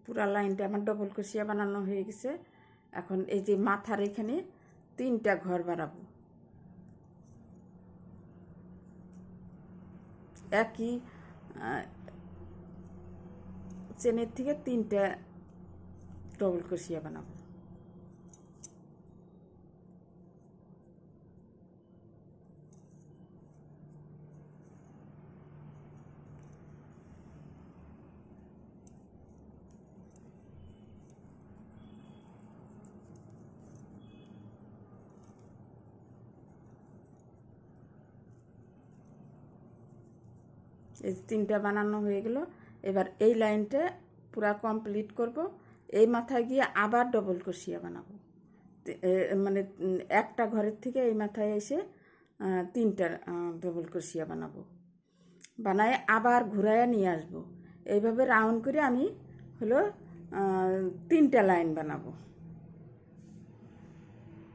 পুরা লাইনটা আমার ডবল ক্রোশিয়া বানানো হয়ে গেছে। এখন এই যে মাথার এখানে 3টা ঘর বানাবো, একই চেনের থেকে 3টা ডবল ক্রোশিয়া বানাবো। এই 3টা বানানো হয়ে গেল। এবার এই লাইনটা পুরা কমপ্লিট করব। এই মাথায় গিয়ে আবার ডবল ক্রোশিয়া বানাবো, মানে একটা ঘরের থেকে এই মাথায় এসে 3টা ডবল ক্রোশিয়া বানাবো, বানায় আবার ঘুরাইয়া নিয়ে আসবো। এইভাবে রাউন্ড করে আমি হলো 3টা লাইন বানাবো।